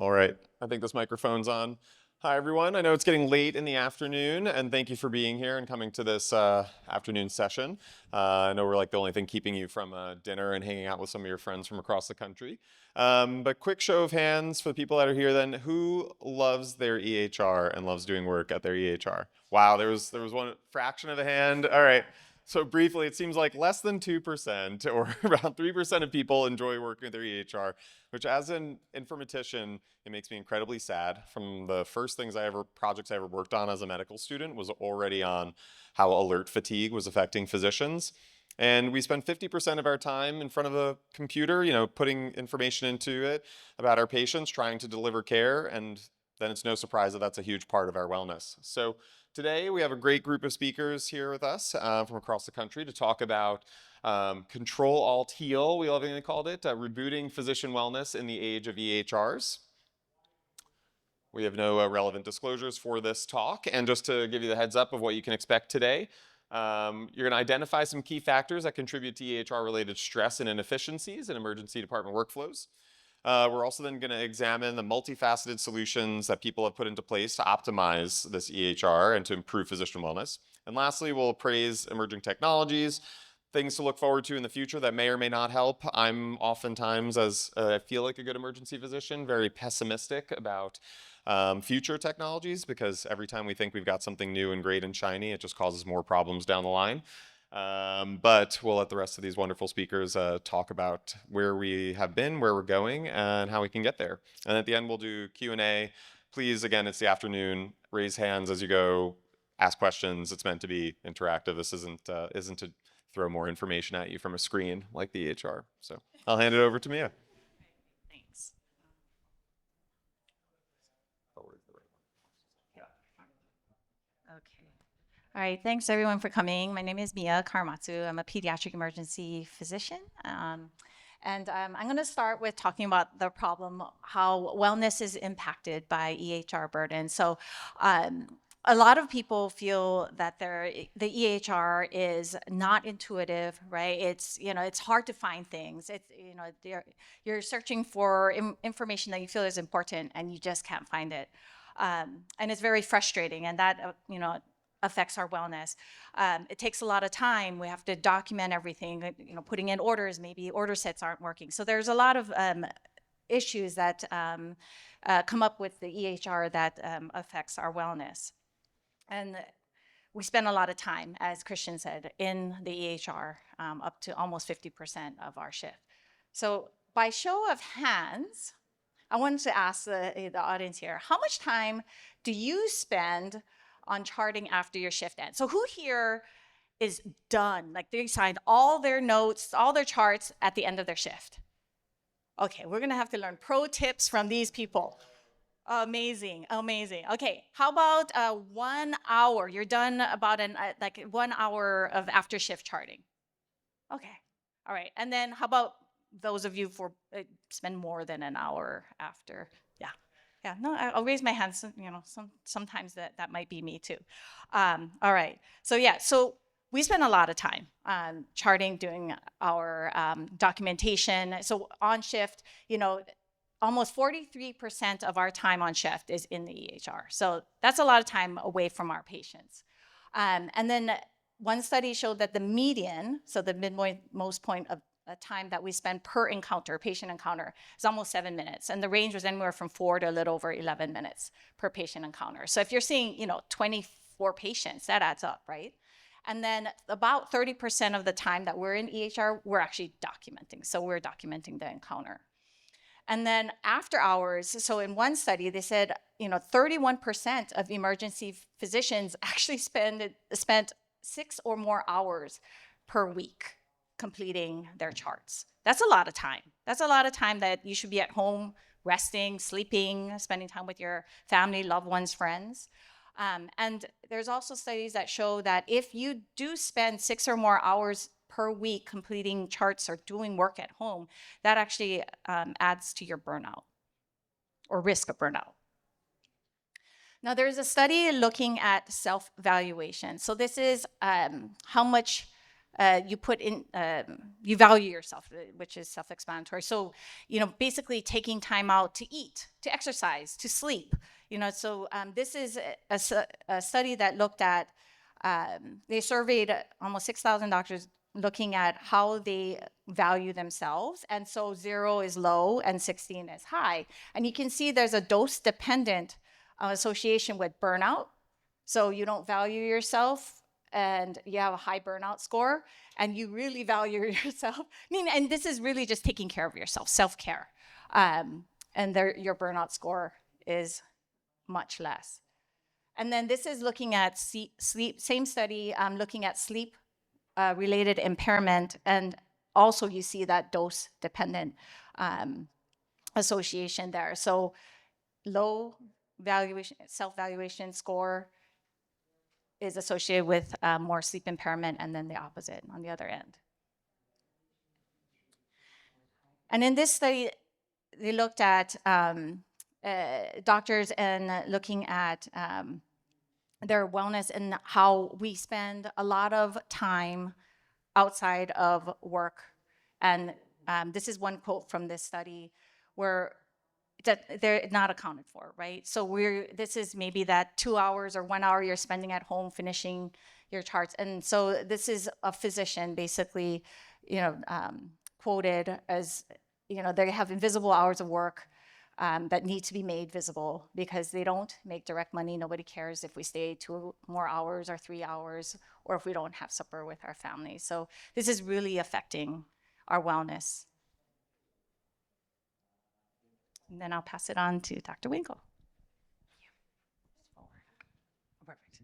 All right, I think this microphone's on. Hi, everyone. I know it's getting late in the afternoon, and thank you for being here and coming to this afternoon session. I know we're like the only thing keeping you from dinner and hanging out with some of your friends from across the country. But quick show of hands for the people that are here then, who loves their EHR and loves doing work at their EHR? Wow, there was one fraction of a hand. All right. So briefly, it seems like less than 2% or around 3% of people enjoy working with their EHR, which as an informatician, it makes me incredibly sad. From the first projects I ever worked on as a medical student was already on how alert fatigue was affecting physicians. And we spend 50% of our time in front of a computer, putting information into it about our patients, trying to deliver care. And then it's no surprise that that's a huge part of our wellness. So today we have a great group of speakers here with us from across the country to talk about Control-Alt-Heal, we lovingly called it, rebooting physician wellness in the age of EHRs. We have no relevant disclosures for this talk, and just to give you the heads up of what you can expect today, you're going to identify some key factors that contribute to EHR-related stress and inefficiencies in emergency department workflows. We're also then going to examine the multifaceted solutions that people have put into place to optimize this EHR and to improve physician wellness. And lastly, we'll appraise emerging technologies, things to look forward to in the future that may or may not help. I'm oftentimes, as I feel like a good emergency physician, very pessimistic about future technologies, because every time we think we've got something new and great and shiny, it just causes more problems down the line. But we'll let the rest of these wonderful speakers talk about where we have been, where we're going, and how we can get there. And at the end, we'll do Q&A. Please, again, it's the afternoon. Raise hands as you go. Ask questions. It's meant to be interactive. This isn't to throw more information at you from a screen like the EHR. So I'll hand it over to Mia. Thanks. Okay. All right, thanks everyone for coming. My name is Mia Karamatsu. I'm a pediatric emergency physician. I'm going to start with talking about the problem, how wellness is impacted by EHR burden. So a lot of people feel that the EHR is not intuitive, right? It's hard to find things. You're searching for information that you feel is important and you just can't find it. And it's very frustrating, and that, affects our wellness. It takes a lot of time. We have to document everything, putting in orders, maybe order sets aren't working. So there's a lot of issues that come up with the EHR that affects our wellness. And we spend a lot of time, as Christian said, in the EHR, up to almost 50% of our shift. So by show of hands, I wanted to ask the audience here, how much time do you spend on charting after your shift ends? So who here is done? Like they signed all their notes, all their charts at the end of their shift? Okay, we're gonna have to learn pro tips from these people. Amazing, amazing. Okay, how about 1 hour? You're done about 1 hour of after shift charting. Okay, all right. And then how about those of you for spend more than an hour after? Yeah, no, I'll raise my hand. Sometimes that might be me too. All right, so we spend a lot of time charting, doing our documentation. So on shift, almost 43% of our time on shift is in the EHR. So that's a lot of time away from our patients. And then one study showed that the median, so the midmost point of time that we spend per encounter, patient encounter, is almost 7 minutes. And the range was anywhere from 4 to a little over 11 minutes per patient encounter. So if you're seeing, 24 patients, that adds up, right? And then about 30% of the time that we're in EHR, we're actually documenting. So we're documenting the encounter. And then after hours, so in one study, they said, 31% of emergency physicians actually spent 6 or more hours per week completing their charts. That's a lot of time. That's a lot of time that you should be at home, resting, sleeping, spending time with your family, loved ones, friends. And there's also studies that show that if you do spend 6 or more hours per week completing charts or doing work at home, that actually adds to your burnout or risk of burnout. Now, there's a study looking at self-valuation. So this is how much you put in, you value yourself, which is self-explanatory. So, basically taking time out to eat, to exercise, to sleep. So this is a study that looked at, they surveyed almost 6,000 doctors looking at how they value themselves. And so 0 is low and 16 is high. And you can see there's a dose-dependent association with burnout. So you don't value yourself and you have a high burnout score and you really value yourself. And this is really just taking care of yourself, self-care. And your burnout score is much less. And then this is looking at sleep, same study, looking at sleep related impairment. And also you see that dose dependent association there. So low valuation, self-valuation score is associated with more sleep impairment, and then the opposite on the other end. And in this study, they looked at doctors and looking at their wellness and how we spend a lot of time outside of work. And this is one quote from this study where that they're not accounted for, right? So this is maybe that 2 hours or 1 hour you're spending at home finishing your charts. And so this is a physician basically, quoted as, they have invisible hours of work that need to be made visible because they don't make direct money. Nobody cares if we stay 2 more hours or 3 hours, or if we don't have supper with our family. So this is really affecting our wellness. And then I'll pass it on to Dr. Winkle. Perfect.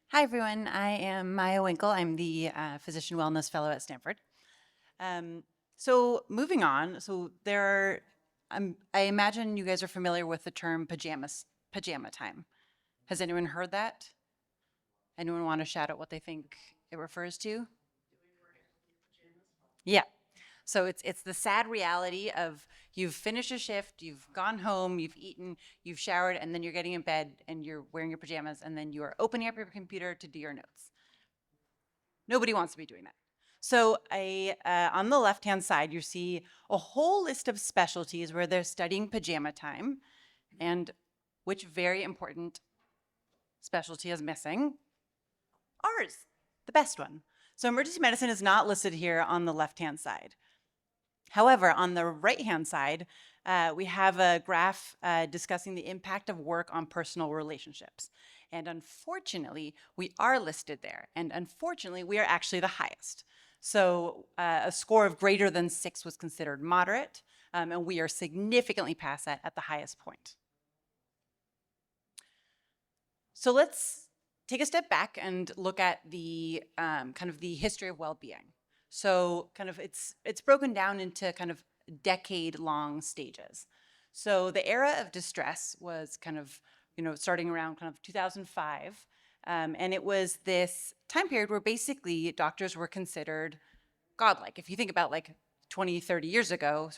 Hi, everyone. I am Maya Winkle. I'm the Physician Wellness Fellow at Stanford. So moving on, I imagine you guys are familiar with the term pajama time. Has anyone heard that? Anyone want to shout out what they think it refers to? Yeah. So it's the sad reality of you've finished a shift, you've gone home, you've eaten, you've showered, and then you're getting in bed and you're wearing your pajamas, and then you're opening up your computer to do your notes. Nobody wants to be doing that. So on the left-hand side, you see a whole list of specialties where they're studying pajama time, and which very important specialty is missing? Ours, the best one. So emergency medicine is not listed here on the left-hand side. However, on the right-hand side, we have a graph discussing the impact of work on personal relationships. And unfortunately, we are listed there. And unfortunately, we are actually the highest. So a score of greater than 6 was considered moderate, and we are significantly past that at the highest point. So let's take a step back and look at the kind of the history of well-being. So kind of it's broken down into kind of decade-long stages. So the era of distress was kind of, starting around kind of 2005. And it was this time period where basically doctors were considered godlike. If you think about like 20, 30 years ago,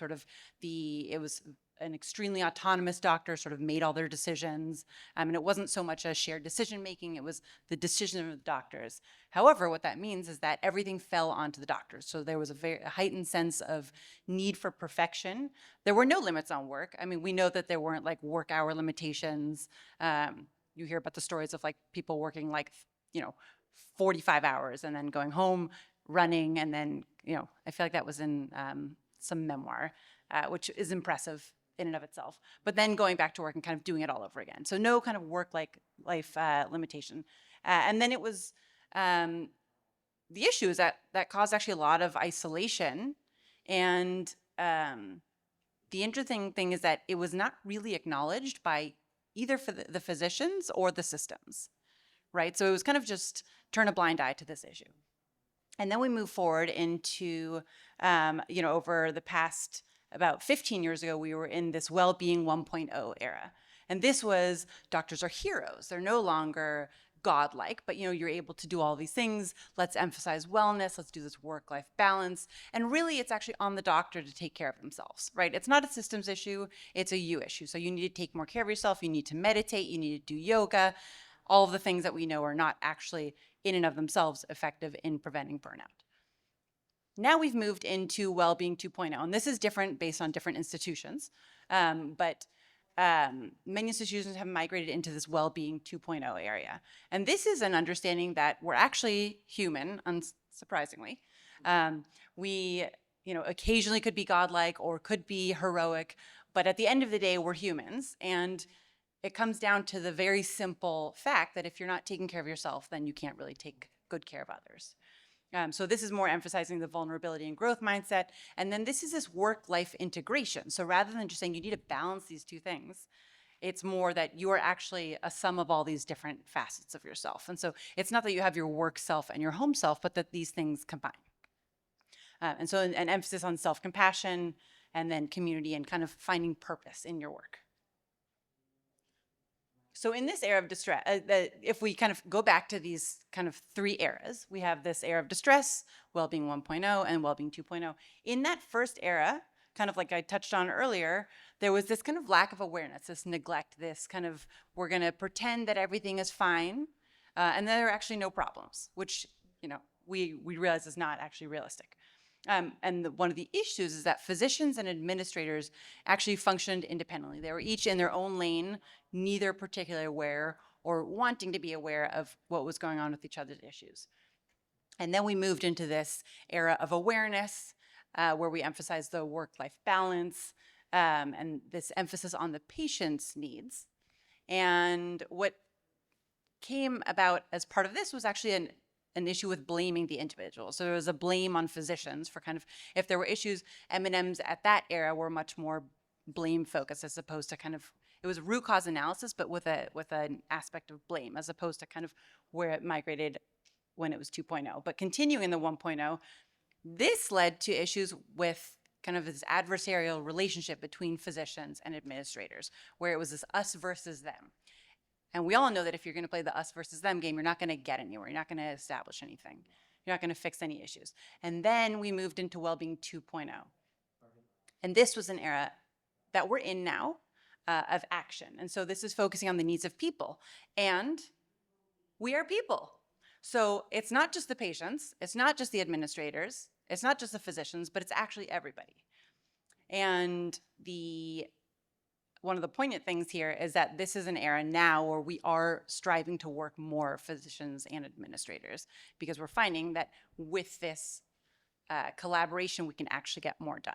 it was an extremely autonomous doctor, sort of made all their decisions. And it wasn't so much a shared decision-making, it was the decision of the doctors. However, what that means is that everything fell onto the doctors. So there was a very heightened sense of need for perfection. There were no limits on work. I mean, we know that there weren't like work hour limitations. You hear about the stories of like people working like, 45 hours and then going home, running, and then, I feel like that was in some memoir, which is impressive in and of itself, but then going back to work and kind of doing it all over again. So no kind of work-life limitation. And then it was, the issue is that caused actually a lot of isolation. And the interesting thing is that it was not really acknowledged by either for the physicians or the systems, right? So it was kind of just turn a blind eye to this issue. And then we move forward into, over the past about 15 years ago, we were in this well-being 1.0 era. And this was doctors are heroes. They're no longer godlike, but you're able to do all these things. Let's emphasize wellness. Let's do this work-life balance. And really, it's actually on the doctor to take care of themselves, right? It's not a systems issue. It's a you issue. So you need to take more care of yourself. You need to meditate. You need to do yoga. All of the things that we know are not actually in and of themselves effective in preventing burnout. Now we've moved into Wellbeing 2.0, and this is different based on different institutions, but many institutions have migrated into this Wellbeing 2.0 area. And this is an understanding that we're actually human, unsurprisingly. We, occasionally could be godlike or could be heroic, but at the end of the day, we're humans. And it comes down to the very simple fact that if you're not taking care of yourself, then you can't really take good care of others. So this is more emphasizing the vulnerability and growth mindset. And then this is this work-life integration. So rather than just saying you need to balance these two things, it's more that you are actually a sum of all these different facets of yourself. And so it's not that you have your work self and your home self, but that these things combine. And so an emphasis on self-compassion and then community and kind of finding purpose in your work. So in this era of distress, if we kind of go back to these kind of three eras, we have this era of distress, Wellbeing 1.0, and Wellbeing 2.0. In that first era, kind of like I touched on earlier, there was this kind of lack of awareness, this neglect, this kind of, we're going to pretend that everything is fine, and there are actually no problems, which, we realize is not actually realistic. And one of the issues is that physicians and administrators actually functioned independently. They were each in their own lane, neither particularly aware or wanting to be aware of what was going on with each other's issues. And then we moved into this era of awareness, where we emphasize the work-life balance and this emphasis on the patient's needs. And what came about as part of this was actually an issue with blaming the individual. So there was a blame on physicians for kind of, if there were issues, M&Ms at that era were much more blame focused as opposed to kind of, it was root cause analysis, but with an aspect of blame as opposed to kind of where it migrated when it was 2.0. But continuing in the 1.0, this led to issues with kind of this adversarial relationship between physicians and administrators, where it was this us versus them. And we all know that if you're going to play the us versus them game, you're not going to get anywhere. You're not going to establish anything. You're not going to fix any issues. And then we moved into Wellbeing 2.0. And this was an era that we're in now of action. And so this is focusing on the needs of people. And we are people. So it's not just the patients. It's not just the administrators. It's not just the physicians, but it's actually everybody. And one of the poignant things here is that this is an era now where we are striving to work more physicians and administrators, because we're finding that with this collaboration, we can actually get more done.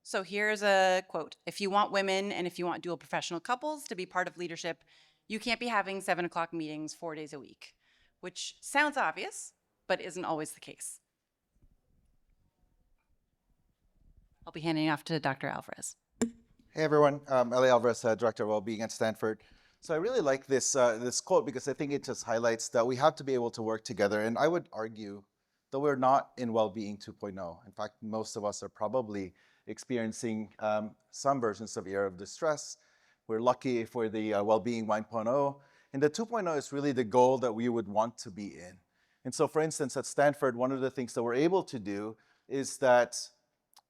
So here's a quote. If you want women and if you want dual professional couples to be part of leadership, you can't be having 7 o'clock meetings 4 days a week, which sounds obvious, but isn't always the case. I'll be handing it off to Dr. Alvarez. Hey everyone, Eli Alvarez, Director of Wellbeing at Stanford. So I really like this quote because I think it just highlights that we have to be able to work together. And I would argue that we're not in Wellbeing 2.0. In fact, most of us are probably experiencing some versions of era of distress. We're lucky if we're the Wellbeing 1.0. And the 2.0 is really the goal that we would want to be in. And so for instance, at Stanford, one of the things that we're able to do is that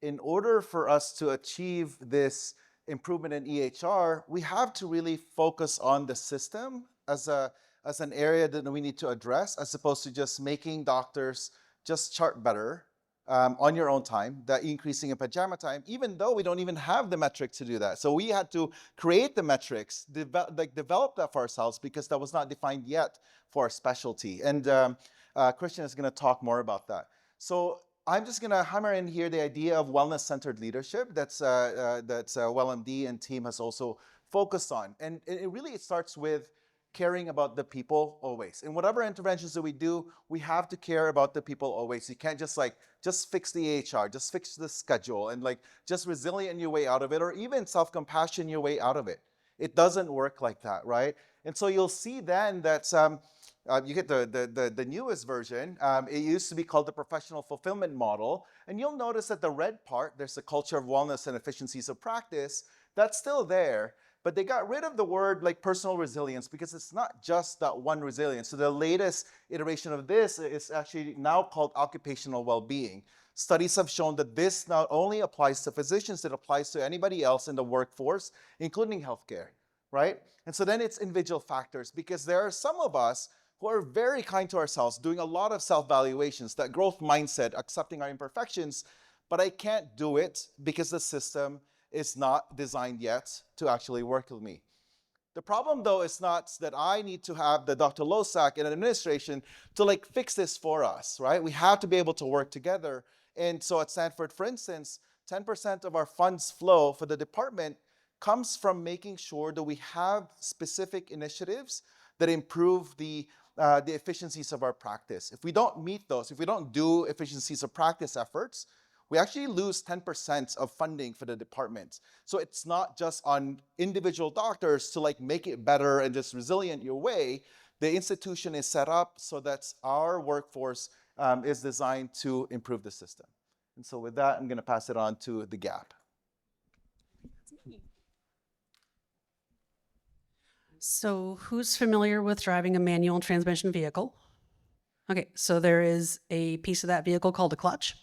in order for us to achieve this improvement in EHR, we have to really focus on the system as an area that we need to address, as opposed to just making doctors just chart better on your own time, that increasing in pajama time, even though we don't even have the metric to do that. So we had to create the metrics, develop that for ourselves, because that was not defined yet for our specialty. And Christian is going to talk more about that. So I'm just going to hammer in here the idea of wellness-centered leadership that's WellMD and team has also focused on. And it really starts with caring about the people always. In whatever interventions that we do, we have to care about the people always. You can't just fix the AHR, just fix the schedule, and just resilient your way out of it, or even self-compassion your way out of it. It doesn't work like that, right? And so you'll see then that you get the newest version. It used to be called the professional fulfillment model. And you'll notice that the red part, there's a culture of wellness and efficiencies of practice, that's still there. But they got rid of the word personal resilience, because it's not just that one resilience. So the latest iteration of this is actually now called occupational well-being. Studies have shown that this not only applies to physicians, it applies to anybody else in the workforce, including healthcare. right? And so then it's individual factors, because there are some of us who are very kind to ourselves, doing a lot of self-valuations, that growth mindset, accepting our imperfections, but I can't do it because the system is not designed yet to actually work with me. The problem, though, is not that I need to have the Dr. Losak and administration to like fix this for us, right? We have to be able to work together. And so at Stanford, for instance, 10% of our funds flow for the department comes from making sure that we have specific initiatives that improve the efficiencies of our practice. If we don't meet those, if we don't do efficiencies of practice efforts, we actually lose 10% of funding for the department. So it's not just on individual doctors to like make it better and just resilient your way. The institution is set up so that our workforce is designed to improve the system. And so with that, I'm going to pass it on to the gap. So who's familiar with driving a manual transmission vehicle? Okay, so there is a piece of that vehicle called a clutch.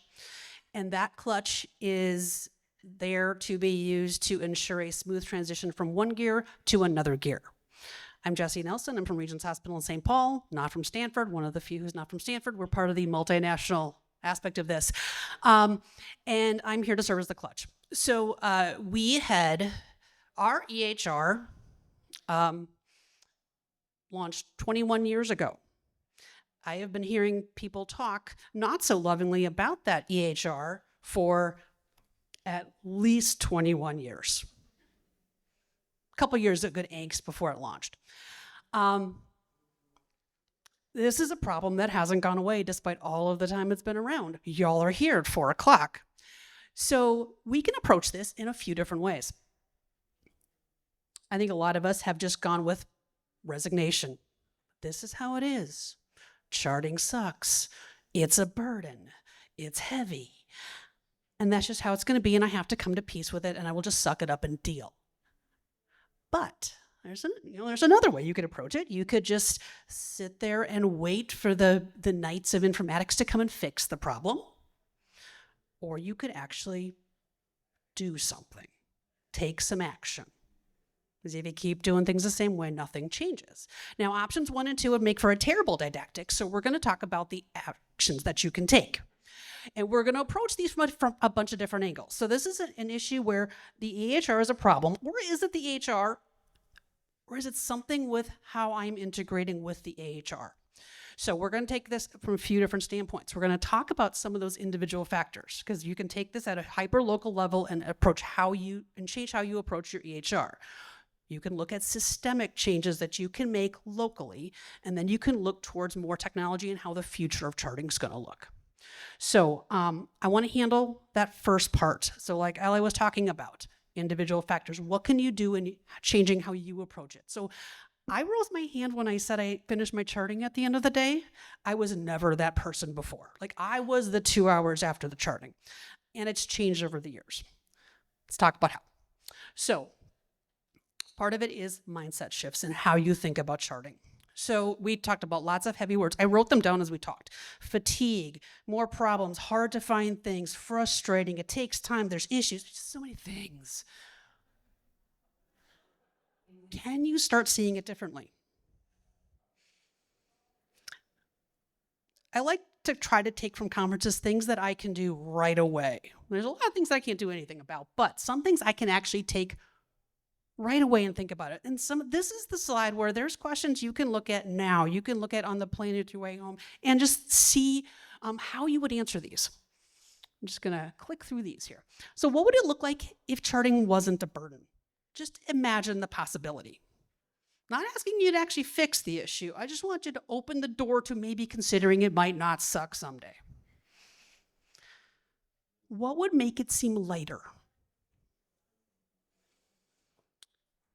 And that clutch is there to be used to ensure a smooth transition from one gear to another gear. I'm Jessie Nelson. I'm from Regents Hospital in St. Paul, not from Stanford, one of the few who's not from Stanford. We're part of the multinational aspect of this. And I'm here to serve as the clutch. So we had our EHR launched 21 years ago. I have been hearing people talk not so lovingly about that EHR for at least 21 years. A couple years of good angst before it launched. This is a problem that hasn't gone away despite all of the time it's been around. Y'all are here at 4 o'clock. So we can approach this in a few different ways. I think a lot of us have just gone with resignation. This is how it is. Charting sucks. It's a burden. It's heavy. And that's just how it's going to be, and I have to come to peace with it, and I will just suck it up and deal. But there's another way you could approach it. You could just sit there and wait for the knights of informatics to come and fix the problem. Or you could actually do something. Take some action. Because if you keep doing things the same way, nothing changes. Now, options 1 and 2 would make for a terrible didactic, so we're going to talk about the actions that you can take. And we're going to approach these from a bunch of different angles. So this is an issue where the EHR is a problem, or is it the EHR, or is it something with how I'm integrating with the AHR? So we're going to take this from a few different standpoints. We're going to talk about some of those individual factors, because you can take this at a hyper-local level and change how you approach your EHR. You can look at systemic changes that you can make locally, and then you can look towards more technology and how the future of charting is going to look. So I want to handle that first part. So like Ellie was talking about, individual factors. What can you do in changing how you approach it? So I rose my hand when I said I finished my charting at the end of the day. I was never that person before. Like I was the 2 hours after the charting, and it's changed over the years. Let's talk about how. So part of it is mindset shifts and how you think about charting. So we talked about lots of heavy words. I wrote them down as we talked. Fatigue, more problems, hard to find things, frustrating, it takes time, there's issues, just so many things. Can you start seeing it differently? I like to try to take from conferences things that I can do right away. There's a lot of things I can't do anything about, but some things I can actually take right away and think about it. And this is the slide where there's questions you can look at now. You can look at on the plane at your way home and just see how you would answer these. I'm just going to click through these here. So what would it look like if charting wasn't a burden? Just imagine the possibility. Not asking you to actually fix the issue. I just want you to open the door to maybe considering it might not suck someday. What would make it seem lighter?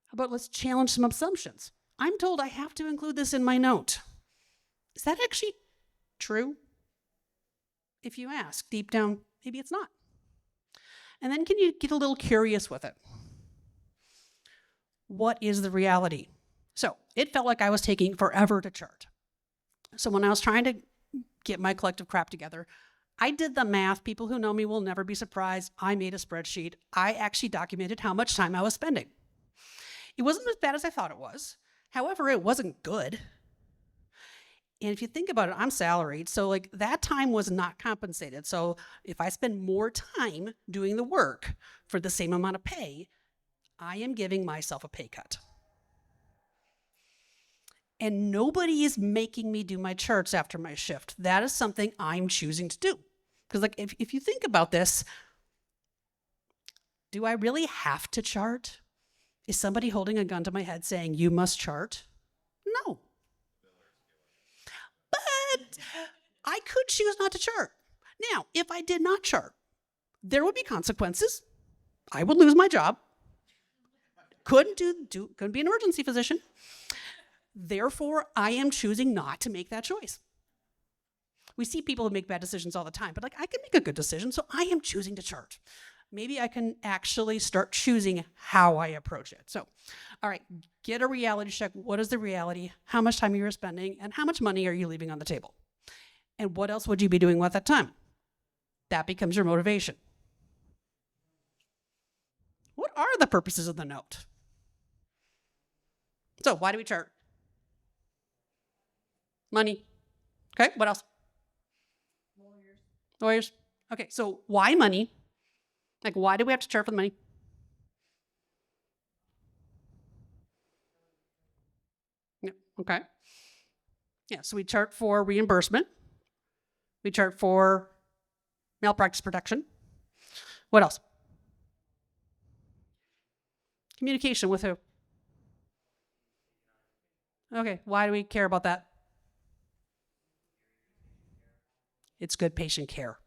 How about let's challenge some assumptions. I'm told I have to include this in my note. Is that actually true? If you ask deep down, maybe it's not. And then can you get a little curious with it? What is the reality? So it felt like I was taking forever to chart. So when I was trying to get my collective crap together, I did the math. People who know me will never be surprised. I made a spreadsheet. I actually documented how much time I was spending. It wasn't as bad as I thought it was. However, it wasn't good. And if you think about it, I'm salaried, so like that time was not compensated. So if I spend more time doing the work for the same amount of pay, I am giving myself a pay cut. And nobody is making me do my charts after my shift. That is something I'm choosing to do. Because like if you think about this, do I really have to chart? Is somebody holding a gun to my head saying, you must chart? No. But I could choose not to chart. Now, if I did not chart, there would be consequences. I would lose my job. Couldn't be an emergency physician. Therefore, I am choosing not to make that choice. We see people who make bad decisions all the time, but like I can make a good decision, so I am choosing to chart. Maybe I can actually start choosing how I approach it. So, all right, get a reality check. What is the reality? How much time you're spending, and how much money are you leaving on the table? And what else would you be doing with that time? That becomes your motivation. What are the purposes of the note? So, why do we chart? Money. Okay, what else? Lawyers. Okay, so why money? Like, why do we have to chart for the money? Yeah, okay. Yeah, so we chart for reimbursement. We chart for malpractice protection. What else? Communication with who? Okay, why do we care about that? It's good patient care.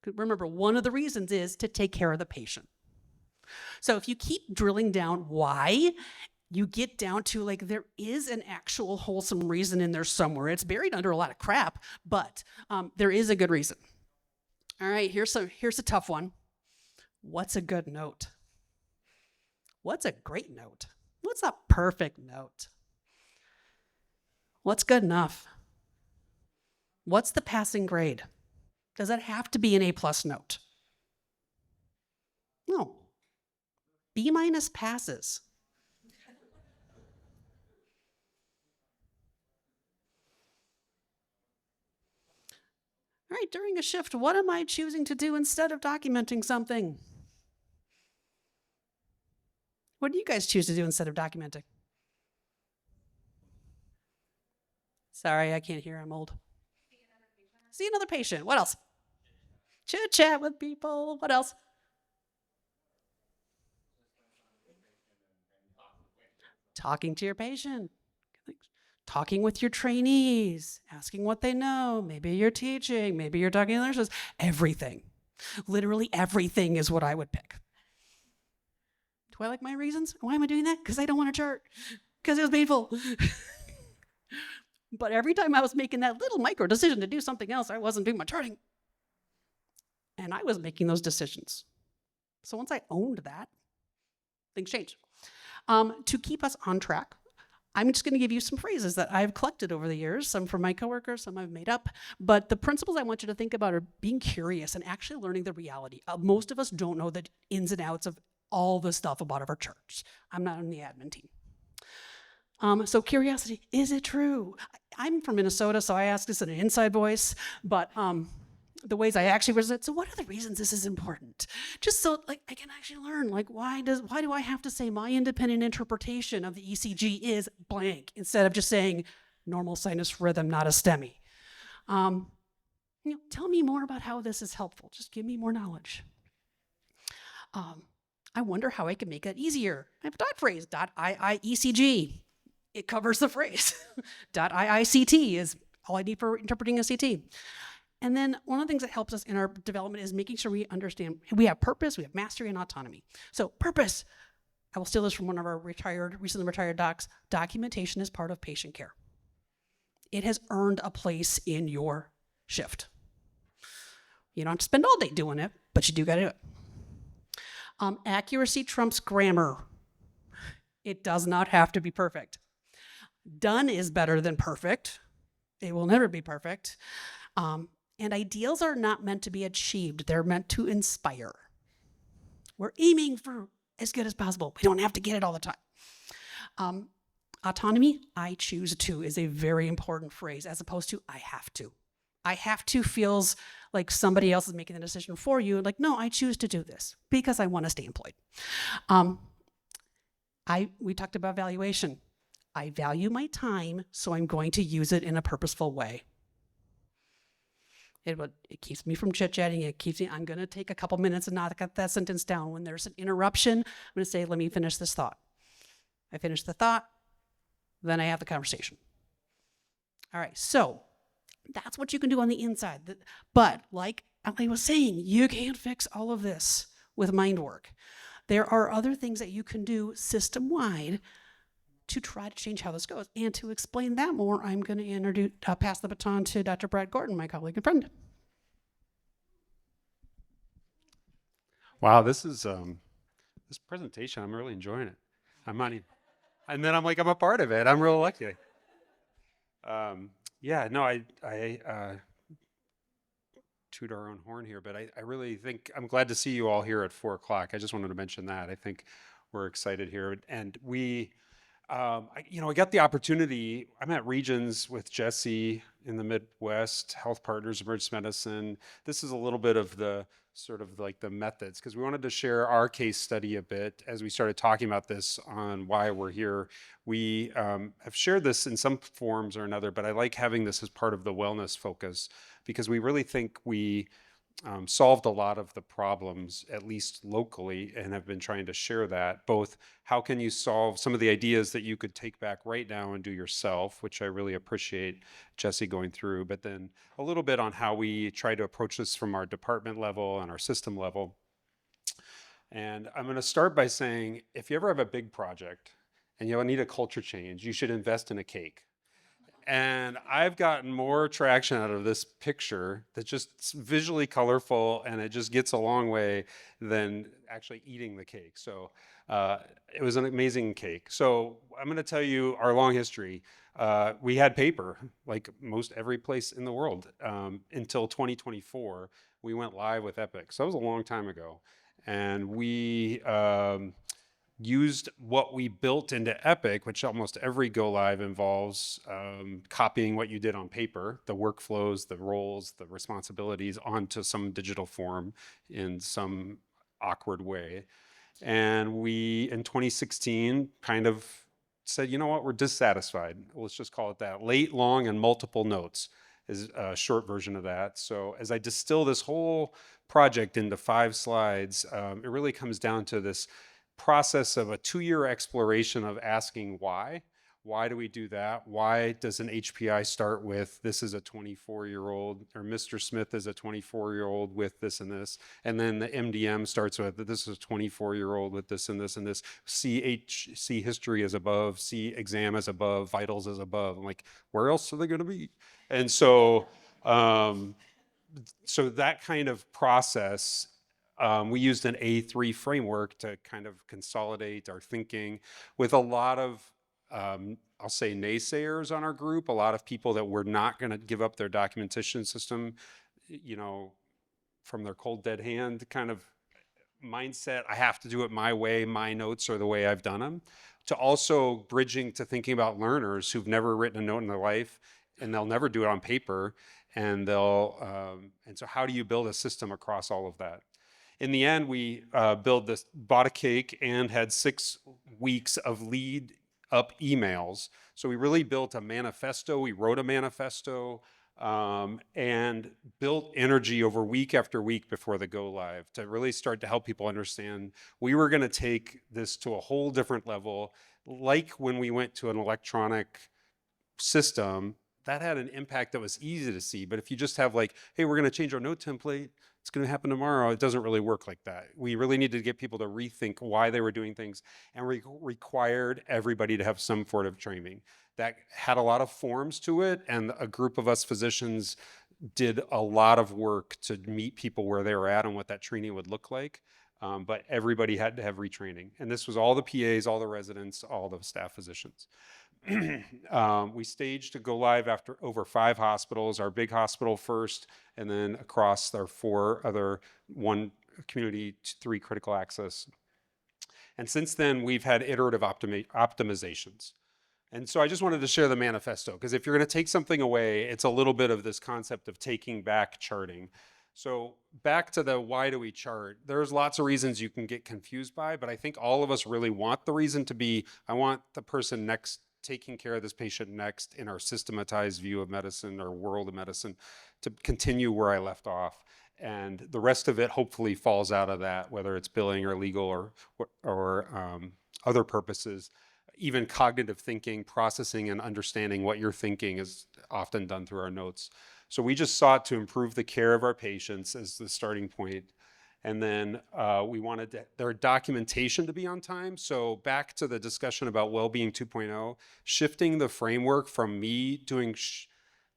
Remember, one of the reasons is to take care of the patient. So if you keep drilling down why, you get down to like there is an actual wholesome reason in there somewhere. It's buried under a lot of crap, but there is a good reason. All right, here's a tough one. What's a good note? What's a great note? What's a perfect note? What's good enough? What's the passing grade? Does it have to be an A+ note? No. B- passes. All right, during a shift, what am I choosing to do instead of documenting something? What do you guys choose to do instead of documenting? Sorry, I can't hear. I'm old. See another patient. What else? Chit chat with people. What else? Talking to your patient. Talking with your trainees. Asking what they know. Maybe you're teaching. Maybe you're talking to nurses. Everything. Literally everything is what I would pick. Do I like my reasons? Why am I doing that? Because I don't want to chart. Because it was painful. But every time I was making that little micro decision to do something else, I wasn't doing my charting. And I was making those decisions. So once I owned that, things changed. To keep us on track, I'm just going to give you some phrases that I've collected over the years, some from my coworkers, some I've made up. But the principles I want you to think about are being curious and actually learning the reality. Most of us don't know the ins and outs of all the stuff about our charts. I'm not on the admin team. So curiosity, is it true? I'm from Minnesota, so I ask this in an inside voice, but the ways I actually resonate. So what are the reasons this is important? Just so like I can actually learn, like why do I have to say my independent interpretation of the ECG is blank instead of just saying normal sinus rhythm, not a STEMI? Tell me more about how this is helpful. Just give me more knowledge. I wonder how I can make that easier. I have a dot phrase, .IIECG. It covers the phrase. .IICT is all I need for interpreting a CT. And then one of the things that helps us in our development is making sure we understand we have purpose, we have mastery, and autonomy. So purpose, I will steal this from one of our recently retired docs. Documentation is part of patient care. It has earned a place in your shift. You don't have to spend all day doing it, but you do got to do it. Accuracy trumps grammar. It does not have to be perfect. Done is better than perfect. It will never be perfect. And ideals are not meant to be achieved. They're meant to inspire. We're aiming for as good as possible. We don't have to get it all the time. Autonomy, I choose to, is a very important phrase as opposed to I have to. I have to feels like somebody else is making the decision for you. Like, no, I choose to do this because I want to stay employed. We talked about valuation. I value my time, so I'm going to use it in a purposeful way. It keeps me from chit-chatting. I'm going to take a couple minutes and not get that sentence down. When there's an interruption, I'm going to say, let me finish this thought. I finish the thought, then I have the conversation. All right, so that's what you can do on the inside. But like I was saying, you can't fix all of this with mind work. There are other things that you can do system-wide to try to change how this goes. And to explain that more, I'm going to pass the baton to Dr. Brad Gordon, my colleague and friend. Wow, this is this presentation. I'm really enjoying it. I'm a part of it. I'm real lucky. Yeah, no, I toot our own horn here, but I really think I'm glad to see you all here at 4 o'clock. I just wanted to mention that. I think we're excited here, and we. I got the opportunity. I'm at Regions with Jesse in the Midwest, Health Partners, Emergency Medicine. This is a little bit of the sort of like the methods, because we wanted to share our case study a bit as we started talking about this on why we're here. We have shared this in some forms or another, but I like having this as part of the wellness focus because we really think we solved a lot of the problems, at least locally, and have been trying to share that. Both how can you solve some of the ideas that you could take back right now and do yourself, which I really appreciate Jesse going through, but then a little bit on how we try to approach this from our department level and our system level. And I'm going to start by saying, if you ever have a big project and you need a culture change, you should invest in a cake. And I've gotten more traction out of this picture that's just visually colorful, and it just gets a long way than actually eating the cake. So it was an amazing cake. So I'm going to tell you our long history. We had paper, like most every place in the world, until 2024. We went live with Epic. So that was a long time ago. And we used what we built into Epic, which almost every go live involves copying what you did on paper, the workflows, the roles, the responsibilities onto some digital form in some awkward way. And we, in 2016, kind of said, you know what, we're dissatisfied. Let's just call it that. Late, long, and multiple notes is a short version of that. So as I distill this whole project into 5 slides, it really comes down to this process of a 2-year exploration of asking why. Why do we do that? Why does an HPI start with this is a 24-year-old, or Mr. Smith is a 24-year-old with this and this, and then the MDM starts with this is a 24-year-old with this and this and this. C history is above, C exam is above, vitals is above. I'm like, where else are they going to be? And so, so that kind of process. We used an A3 framework to kind of consolidate our thinking with a lot of, I'll say, naysayers on our group, a lot of people that were not going to give up their documentation system, from their cold dead hand kind of mindset. I have to do it my way. My notes are the way I've done them. To also bridging to thinking about learners who've never written a note in their life, and they'll never do it on paper. And and so how do you build a system across all of that? In the end, we bought a cake and had 6 weeks of lead up emails. So we really built a manifesto. We wrote a manifesto and built energy over week after week before the go live to really start to help people understand we were going to take this to a whole different level. Like when we went to an electronic system, that had an impact that was easy to see. But if you just have like, hey, we're going to change our note template, it's going to happen tomorrow, it doesn't really work like that. We really needed to get people to rethink why they were doing things, and required everybody to have some sort of training. That had a lot of forms to it, and a group of us physicians did a lot of work to meet people where they were at and what that training would look like. But everybody had to have retraining. And this was all the PAs, all the residents, all the staff physicians. We staged to go live after over 5 hospitals, our big hospital first, and then across our 4 other, 1 community, 3 critical access. And since then, we've had iterative optimizations. And so I just wanted to share the manifesto, because if you're going to take something away, it's a little bit of this concept of taking back charting. So back to the why do we chart, there's lots of reasons you can get confused by, but I think all of us really want the reason to be, I want the person next taking care of this patient next in our systematized view of medicine or world of medicine to continue where I left off. And the rest of it hopefully falls out of that, whether it's billing or legal or other purposes. Even cognitive thinking, processing and understanding what you're thinking is often done through our notes. So we just sought to improve the care of our patients as the starting point. And then we wanted their documentation to be on time. So back to the discussion about Wellbeing 2.0, shifting the framework from me doing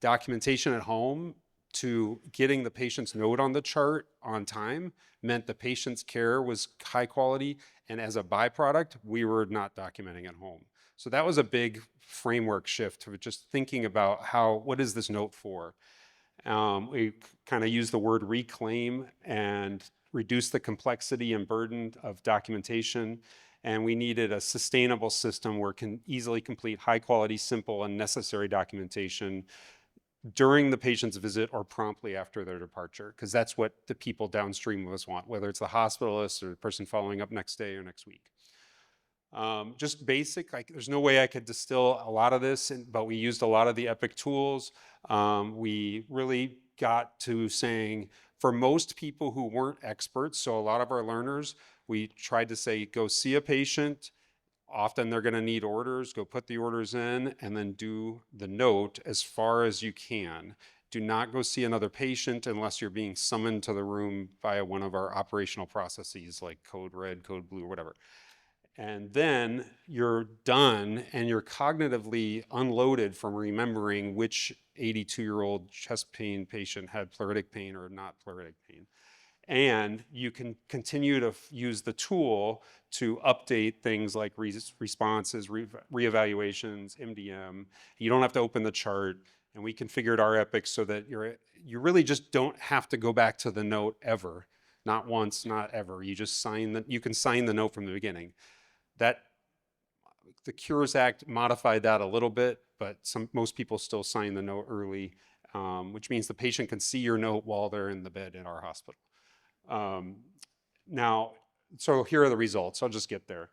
documentation at home to getting the patient's note on the chart on time meant the patient's care was high quality. And as a byproduct, we were not documenting at home. So that was a big framework shift to just thinking about what is this note for? We kind of use the word reclaim and reduce the complexity and burden of documentation. And we needed a sustainable system where it can easily complete high quality, simple, and necessary documentation during the patient's visit or promptly after their departure, because that's what the people downstream of us want, whether it's the hospitalist or the person following up next day or next week. Just basic, there's no way I could distill a lot of this, but we used a lot of the Epic tools. We really got to saying, for most people who weren't experts, so a lot of our learners, we tried to say, go see a patient. Often they're going to need orders, go put the orders in, and then do the note as far as you can. Do not go see another patient unless you're being summoned to the room via one of our operational processes like code red, code blue, or whatever. And then you're done and you're cognitively unloaded from remembering which 82-year-old chest pain patient had pleuritic pain or not pleuritic pain. And you can continue to use the tool to update things like responses, reevaluations, MDM. You don't have to open the chart, and we configured our Epic so that you really just don't have to go back to the note ever. Not once, not ever. You just you can sign the note from the beginning. The Cures Act modified that a little bit, but most people still sign the note early, which means the patient can see your note while they're in the bed in our hospital. Now, so here are the results. I'll just get there.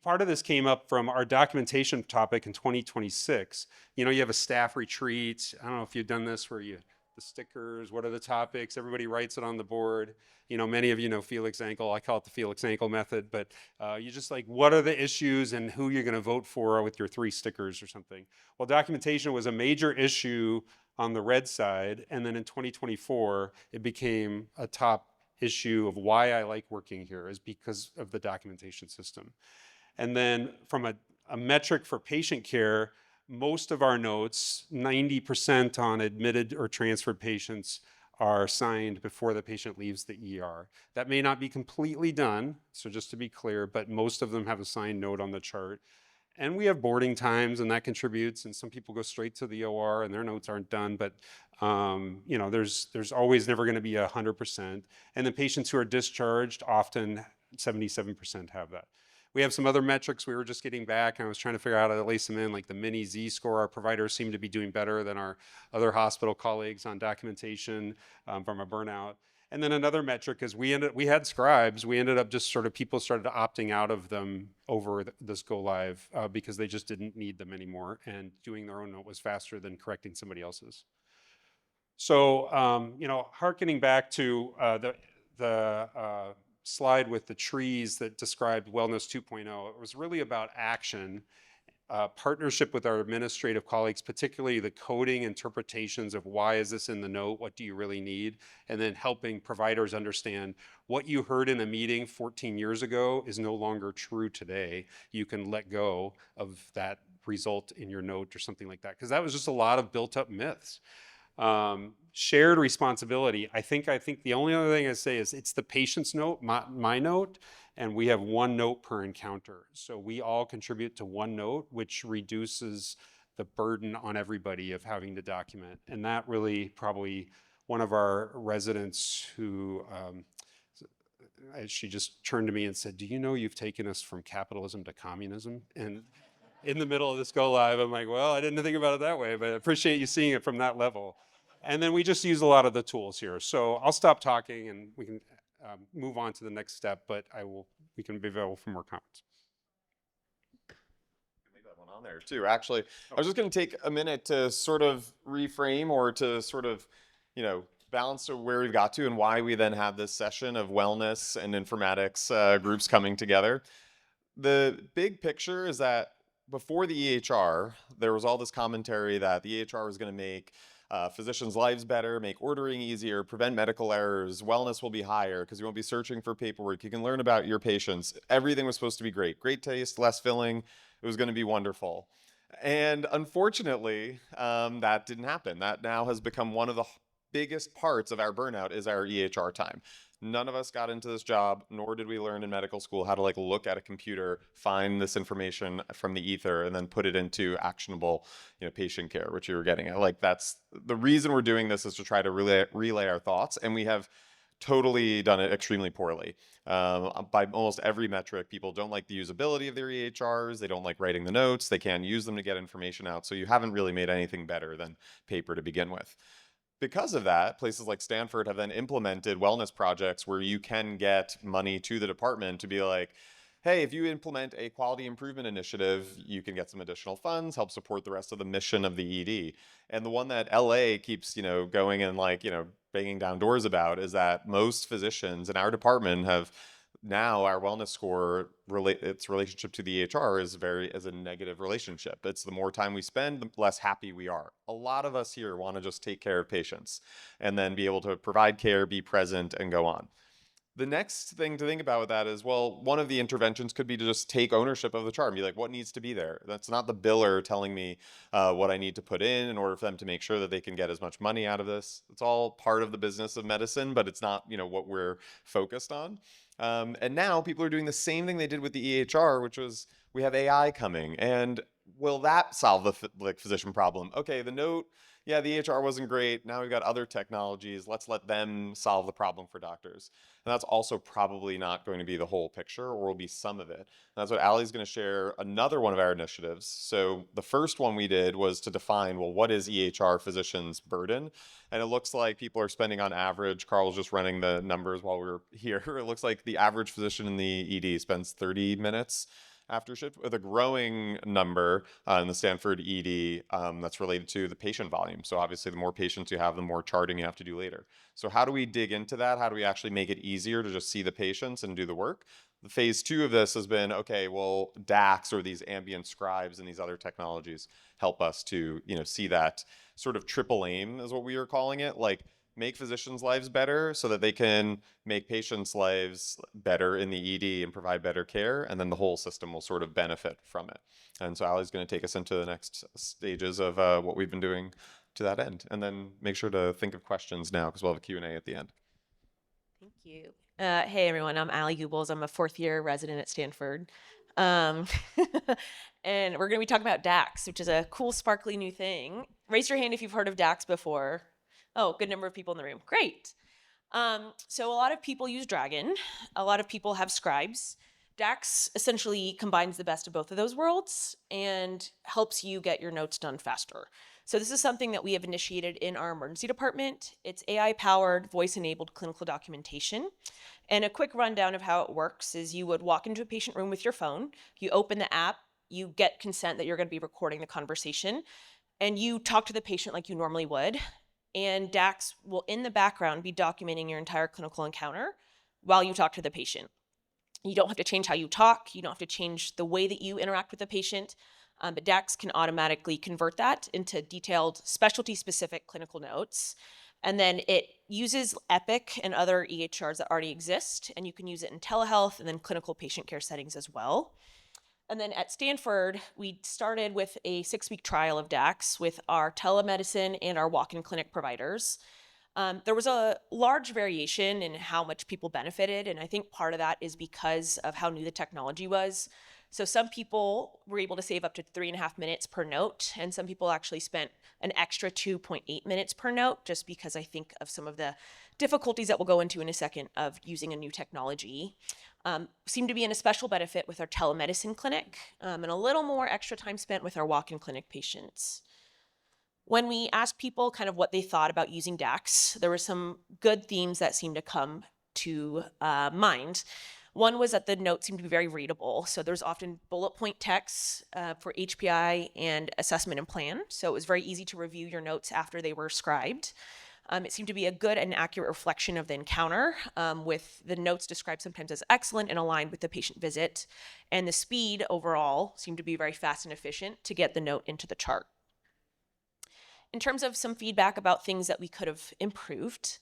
Part of this came up from our documentation topic in 2026. You know, you have a staff retreat. I don't know if you've done this where the stickers, what are the topics? Everybody writes it on the board. You know, many of you know Felix Ankle. I call it the Felix Ankle method, but you just like, what are the issues and who you're gonna vote for with your 3 stickers or something. Well, documentation was a major issue on the red side. And then in 2024, it became a top issue of why I like working here is because of the documentation system. And then from a metric for patient care, most of our notes, 90% on admitted or transferred patients, are signed before the patient leaves the ER. That may not be completely done, so just to be clear, but most of them have a signed note on the chart. And we have boarding times, and that contributes, and some people go straight to the OR and their notes aren't done, but you know, there's always never gonna be 100%. And the patients who are discharged, often 77% have that. We have some other metrics we were just getting back, and I was trying to figure out how to lace them in, like the mini Z-score. Our providers seem to be doing better than our other hospital colleagues on documentation from a burnout. And then another metric is we had scribes. We ended up just sort of, people started opting out of them over this go live because they just didn't need them anymore. And doing their own note was faster than correcting somebody else's. So, you know, hearkening back to the slide with the trees that described Wellness 2.0, it was really about action, partnership with our administrative colleagues, particularly the coding interpretations of why is this in the note, what do you really need, and then helping providers understand what you heard in a meeting 14 years ago is no longer true today. You can let go of that result in your note or something like that, because that was just a lot of built up myths. Shared responsibility. I think the only other thing I say is it's the patient's note, my note, and we have 1 note per encounter. So we all contribute to 1 note, which reduces the burden on everybody of having to document. And that really probably one of our residents who she just turned to me and said, "Do you know you've taken us from capitalism to communism?" And in the middle of this go live, I'm like, well, I didn't think about it that way, but I appreciate you seeing it from that level. And then we just use a lot of the tools here. So I'll stop talking and we can move on to the next step, but we can be available for more comments. Leave that one on there too. Actually, I was just going to take a minute to sort of reframe or to sort of, balance to where we've got to and why we then have this session of wellness and informatics groups coming together. The big picture is that before the EHR, there was all this commentary that the EHR was going to make physicians' lives better, make ordering easier, prevent medical errors, wellness will be higher because you won't be searching for paperwork. You can learn about your patients. Everything was supposed to be great. Great taste, less filling. It was going to be wonderful. And unfortunately, that didn't happen. That now has become one of the biggest parts of our burnout is our EHR time. None of us got into this job, nor did we learn in medical school how to look at a computer, find this information from the ether, and then put it into actionable, patient care, which you were getting at. That's the reason we're doing this, is to try to relay our thoughts, and we have totally done it extremely poorly. By almost every metric, people don't like the usability of their EHRs. They don't like writing the notes. They can't use them to get information out. So you haven't really made anything better than paper to begin with. Because of that, places like Stanford have then implemented wellness projects where you can get money to the department to be like, hey, if you implement a quality improvement initiative, you can get some additional funds, help support the rest of the mission of the ED. And the one that LA keeps, going and banging down doors about is that most physicians in our department have now our wellness score, its relationship to the EHR is a negative relationship. It's the more time we spend, the less happy we are. A lot of us here want to just take care of patients and then be able to provide care, be present, and go on. The next thing to think about with that is, well, one of the interventions could be to just take ownership of the chart and be like, what needs to be there? That's not the biller telling me what I need to put in order for them to make sure that they can get as much money out of this. It's all part of the business of medicine, but it's not, what we're focused on. And now people are doing the same thing they did with the EHR, which was we have AI coming. And will that solve the physician problem? Okay, the note, yeah, the EHR wasn't great. Now we've got other technologies. Let's let them solve the problem for doctors. And that's also probably not going to be the whole picture, or will be some of it. And that's what Allie's going to share another one of our initiatives. So the first one we did was to define, well, what is EHR physicians' burden? And it looks like people are spending on average, Carl's just running the numbers while we were here. It looks like the average physician in the ED spends 30 minutes after shift, with a growing number in the Stanford ED that's related to the patient volume. So obviously the more patients you have, the more charting you have to do later. So how do we dig into that? How do we actually make it easier to just see the patients and do the work? The phase 2 of this has been, okay, well, DAX or these ambient scribes and these other technologies help us to, see that sort of triple aim is what we are calling it. Make physicians' lives better so that they can make patients' lives better in the ED and provide better care, and then the whole system will sort of benefit from it. And so Allie's going to take us into the next stages of what we've been doing to that end. And then make sure to think of questions now, because we'll have a Q&A at the end. Thank you. Hey, everyone. I'm Allie Goebbels. I'm a fourth-year resident at Stanford. And we're going to be talking about DAX, which is a cool, sparkly new thing. Raise your hand if you've heard of DAX before. Oh, good number of people in the room. Great. So a lot of people use Dragon. A lot of people have scribes. DAX essentially combines the best of both of those worlds and helps you get your notes done faster. So this is something that we have initiated in our emergency department. It's AI-powered, voice-enabled clinical documentation. And a quick rundown of how it works is you would walk into a patient room with your phone, you open the app, you get consent that you're going to be recording the conversation, and you talk to the patient like you normally would. And DAX will, in the background, be documenting your entire clinical encounter while you talk to the patient. You don't have to change how you talk. You don't have to change the way that you interact with the patient. But DAX can automatically convert that into detailed, specialty-specific clinical notes. And then it uses Epic and other EHRs that already exist, and you can use it in telehealth and then clinical patient care settings as well. And then at Stanford, we started with a 6-week trial of DAX with our telemedicine and our walk-in clinic providers. There was a large variation in how much people benefited, and I think part of that is because of how new the technology was. So some people were able to save up to 3.5 minutes per note, and some people actually spent an extra 2.8 minutes per note, just because I think of some of the difficulties that we'll go into in a second of using a new technology. Seemed to be in a special benefit with our telemedicine clinic, and a little more extra time spent with our walk-in clinic patients. When we asked people kind of what they thought about using DAX, there were some good themes that seemed to come to mind. One was that the notes seemed to be very readable. So there's often bullet point text for HPI and assessment and plan. So it was very easy to review your notes after they were scribed. It seemed to be a good and accurate reflection of the encounter, with the notes described sometimes as excellent and aligned with the patient visit. And the speed overall seemed to be very fast and efficient to get the note into the chart. In terms of some feedback about things that we could have improved,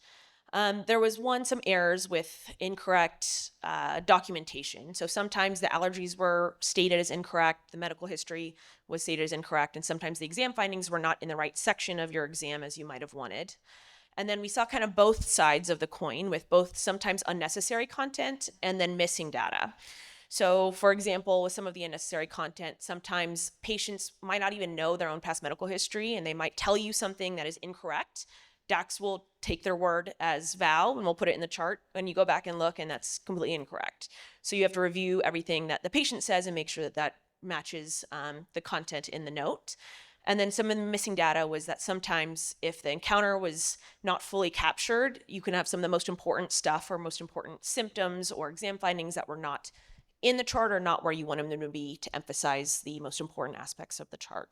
there was some errors with incorrect documentation. So sometimes the allergies were stated as incorrect, the medical history was stated as incorrect, and sometimes the exam findings were not in the right section of your exam as you might have wanted. And then we saw kind of both sides of the coin, with both sometimes unnecessary content and then missing data. So for example, with some of the unnecessary content, sometimes patients might not even know their own past medical history, and they might tell you something that is incorrect. DAX will take their word as val, and we'll put it in the chart, and you go back and look, and that's completely incorrect. So you have to review everything that the patient says and make sure that that matches the content in the note. And then some of the missing data was that sometimes if the encounter was not fully captured, you can have some of the most important stuff or most important symptoms or exam findings that were not in the chart or not where you want them to be to emphasize the most important aspects of the chart.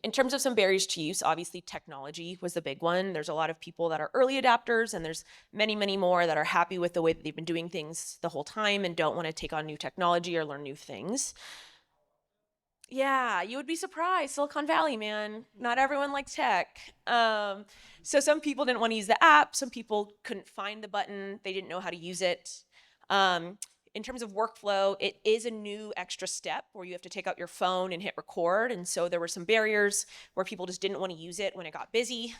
In terms of some barriers to use, obviously technology was the big one. There's a lot of people that are early adapters, and there's many, many more that are happy with the way that they've been doing things the whole time and don't want to take on new technology or learn new things. Yeah, you would be surprised. Silicon Valley, man. Not everyone likes tech. So some people didn't want to use the app. Some people couldn't find the button. They didn't know how to use it. In terms of workflow, it is a new extra step where you have to take out your phone and hit record. And so there were some barriers where people just didn't want to use it when it got busy.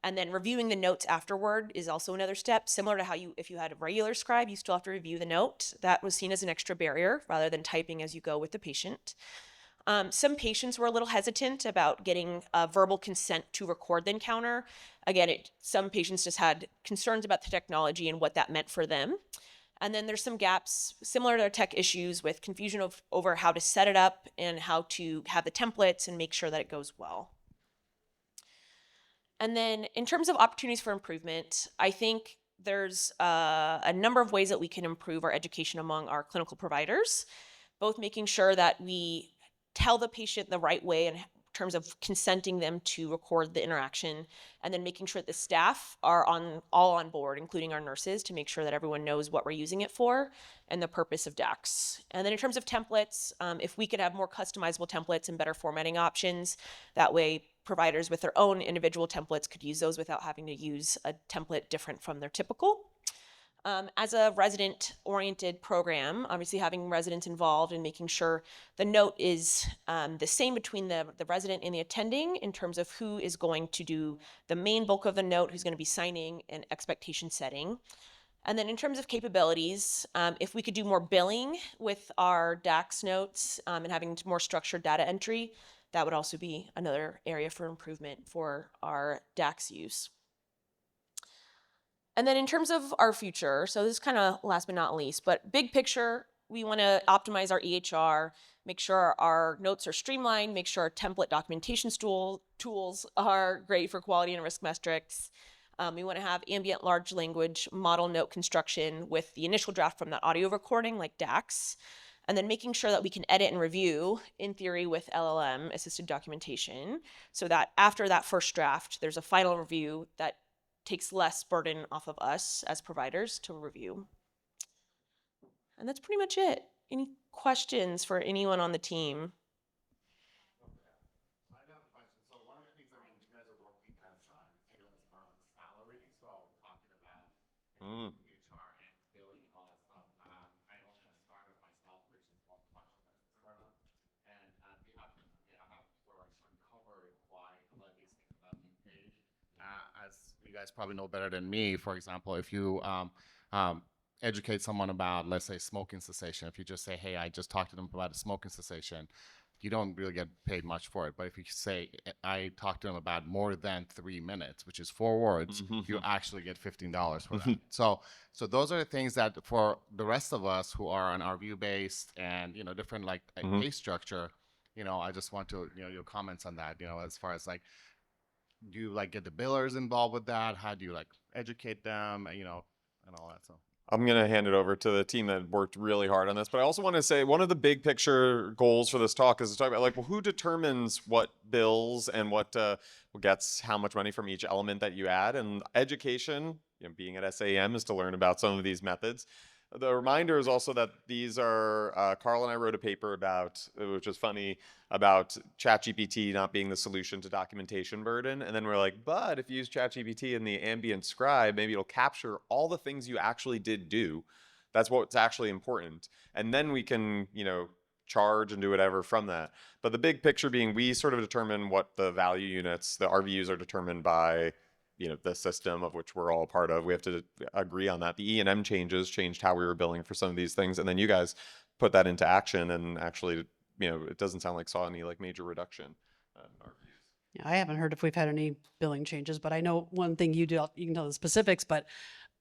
And then reviewing the notes afterward is also another step, similar to how if you had a regular scribe, you still have to review the note. That was seen as an extra barrier rather than typing as you go with the patient. Some patients were a little hesitant about getting verbal consent to record the encounter. Again, some patients just had concerns about the technology and what that meant for them. And then there's some gaps similar to our tech issues with confusion over how to set it up and how to have the templates and make sure that it goes well. And then in terms of opportunities for improvement, I think there's a number of ways that we can improve our education among our clinical providers, both making sure that we tell the patient the right way in terms of consenting them to record the interaction, and then making sure that the staff are all on board, including our nurses, to make sure that everyone knows what we're using it for and the purpose of DAX. And then in terms of templates, if we could have more customizable templates and better formatting options, that way providers with their own individual templates could use those without having to use a template different from their typical. As a resident-oriented program, obviously having residents involved and making sure the note is the same between the resident and the attending in terms of who is going to do the main bulk of the note, who's going to be signing, and expectation setting. And then in terms of capabilities, if we could do more billing with our DAX notes and having more structured data entry, that would also be another area for improvement for our DAX use. And then in terms of our future, so this is kind of last but not least, but big picture, we want to optimize our EHR, make sure our notes are streamlined, make sure our template documentation tools are great for quality and risk metrics. We want to have ambient large language model note construction with the initial draft from that audio recording like DAX, and then making sure that we can edit and review, in theory, with LLM assisted documentation, so that after that first draft, there's a final review that takes less burden off of us as providers to review. And that's pretty much it. Any questions for anyone on the team? I have a question. So one of the things that you guys are working as salary, so talking about HR and billing and all that stuff. I own a startup myself, which is one function as a startup, and we have to uncover why a lot of these things are not being paid. As you guys probably know better than me, for example, if you educate someone about, let's say, smoking cessation, if you just say, hey, I just talked to them about a smoking cessation, you don't really get paid much for it. But if you say, I talked to them about more than 3 minutes, which is 4 words, you actually get $15 for that. So those are the things that for the rest of us who are on our view-based and, different like pay structure, I just want to, your comments on that, as far as like, do you like get the billers involved with that? How do you like educate them, and all that stuff? I'm going to hand it over to the team that worked really hard on this. But I also want to say one of the big picture goals for this talk is to talk about like, well, who determines what bills and what gets how much money from each element that you add. And education, being at SAEM, is to learn about some of these methods. The reminder is also that these are, Carl and I wrote a paper about, which is funny, about ChatGPT not being the solution to documentation burden. And then we're like, but if you use ChatGPT in the ambient scribe, maybe it'll capture all the things you actually did do. That's what's actually important. And then we can, charge and do whatever from that. But the big picture being, we sort of determine what the value units, the RVUs, are determined by the system of which we're all a part of. We have to agree on that. The E&M changes changed how we were billing for some of these things. And then you guys put that into action and actually, it doesn't sound like saw any like major reduction. Yeah, I haven't heard if we've had any billing changes, but I know one thing you can tell the specifics, but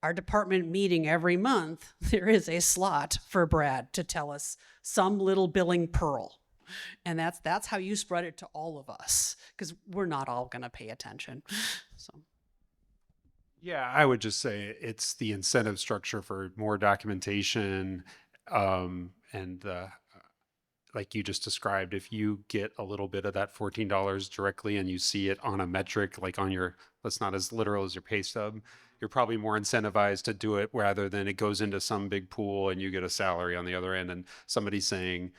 our department meeting every month, there is a slot for Brad to tell us some little billing pearl. And that's how you spread it to all of us, because we're not all going to pay attention. So. Yeah, I would just say it's the incentive structure for more documentation, and like you just described, if you get a little bit of that $14 directly and you see it on a metric, like on your, that's not as literal as your pay stub, you're probably more incentivized to do it rather than it goes into some big pool and you get a salary on the other end and somebody's saying,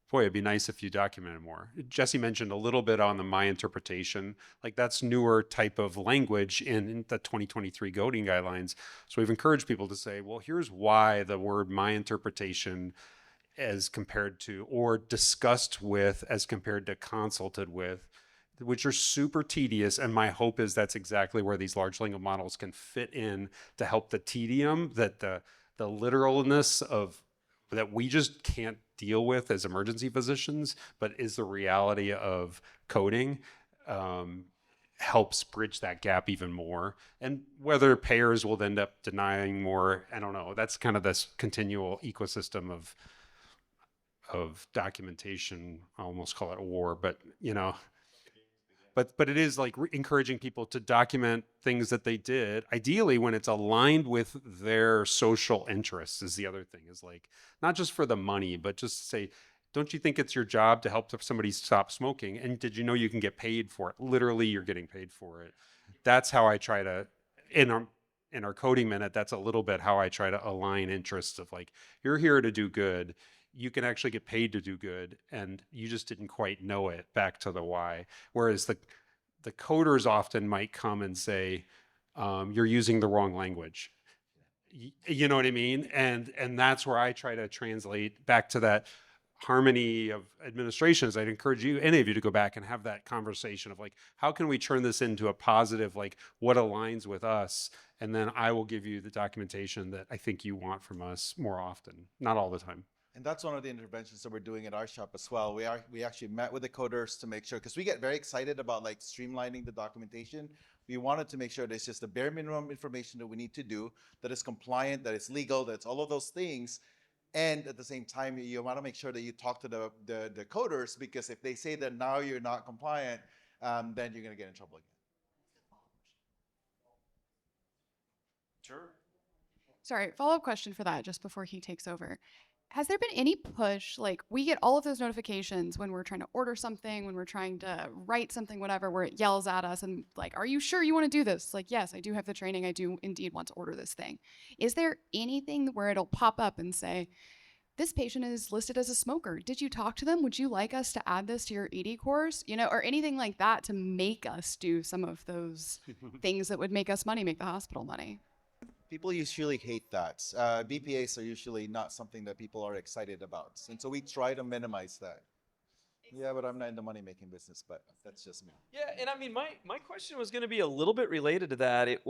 boy, it'd be nice if you documented more. Jesse mentioned a little bit on the my interpretation, like that's newer type of language in the 2023 coding guidelines. So we've encouraged people to say, well, here's why the word my interpretation as compared to, or discussed with as compared to consulted with, which are super tedious. And my hope is that's exactly where these large language models can fit in to help the tedium, that the literalness of that we just can't deal with as emergency physicians, but is the reality of coding, helps bridge that gap even more. And whether payers will end up denying more, I don't know. That's kind of this continual ecosystem of documentation. I almost call it a war, but but it is like encouraging people to document things that they did, ideally when it's aligned with their social interests. Is the other thing, is like, not just for the money, but just say, don't you think it's your job to help somebody stop smoking? And did you know you can get paid for it? Literally, you're getting paid for it. That's how I try to, in our coding minute, that's a little bit how I try to align interests of like, you're here to do good. You can actually get paid to do good, and you just didn't quite know it, back to the why. Whereas the coders often might come and say, you're using the wrong language. You know what I mean? And that's where I try to translate back to that harmony of administrations. I'd encourage you, any of you, to go back and have that conversation of like, how can we turn this into a positive, like what aligns with us? And then I will give you the documentation that I think you want from us more often, not all the time. And that's one of the interventions that we're doing at our shop as well. We actually met with the coders to make sure, because we get very excited about like streamlining the documentation. We wanted to make sure that it's just the bare minimum information that we need to do, that is compliant, that it's legal, that's all of those things. And at the same time, you want to make sure that you talk to the coders, because if they say that now you're not compliant, then you're going to get in trouble again. Sure. Sorry, follow-up question for that just before he takes over. Has there been any push, like we get all of those notifications when we're trying to order something, when we're trying to write something, whatever, where it yells at us and like, are you sure you want to do this? Like, yes, I do have the training. I do indeed want to order this thing. Is there anything where it'll pop up and say, this patient is listed as a smoker. Did you talk to them? Would you like us to add this to your ED course? Or anything like that to make us do some of those things that would make us money, make the hospital money? People usually hate that. BPAs are usually not something that people are excited about. And so we try to minimize that. Yeah, but I'm not in the money-making business, but that's just me. Yeah, and I mean, my question was going to be a little bit related to that. It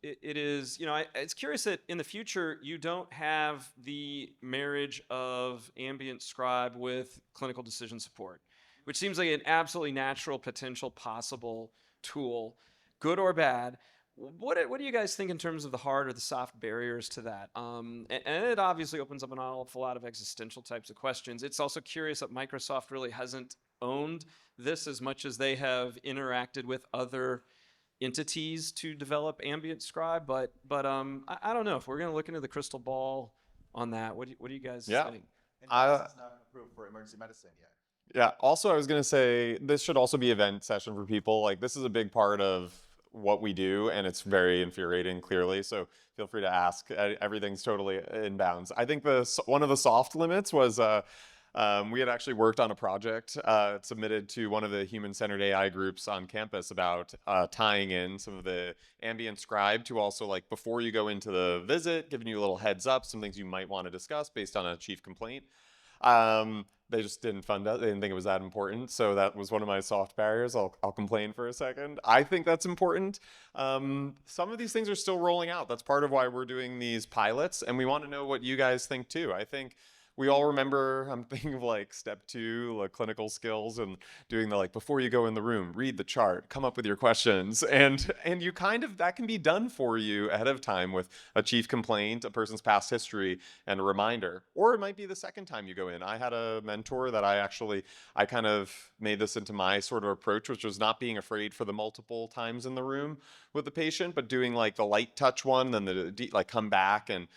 is, it's curious that in the future you don't have the marriage of ambient scribe with clinical decision support, which seems like an absolutely natural, potential, possible tool, good or bad. What do you guys think in terms of the hard or the soft barriers to that? And it obviously opens up an awful lot of existential types of questions. It's also curious that Microsoft really hasn't owned this as much as they have interacted with other entities to develop ambient scribe. But I don't know if we're going to look into the crystal ball on that. What do you guys think? And it's not approved for emergency medicine yet. Yeah. Also, I was going to say this should also be event session for people. Like this is a big part of what we do, and it's very infuriating, clearly. So feel free to ask. Everything's totally in bounds. I think one of the soft limits was we had actually worked on a project submitted to one of the human-centered AI groups on campus about tying in some of the ambient scribe to also, like, before you go into the visit, giving you a little heads up, some things you might want to discuss based on a chief complaint. They just didn't fund it. They didn't think it was that important. So that was one of my soft barriers. I'll complain for a second. I think that's important. Some of these things are still rolling out. That's part of why we're doing these pilots. And we want to know what you guys think too. I think we all remember, I'm thinking of like step 2, like clinical skills, and doing the, like, before you go in the room, read the chart, come up with your questions. And you kind of, that can be done for you ahead of time with a chief complaint, a person's past history, and a reminder. Or it might be the second time you go in. I had a mentor that I kind of made this into my sort of approach, which was not being afraid for the multiple times in the room with the patient, but doing like the light touch one, then like come back and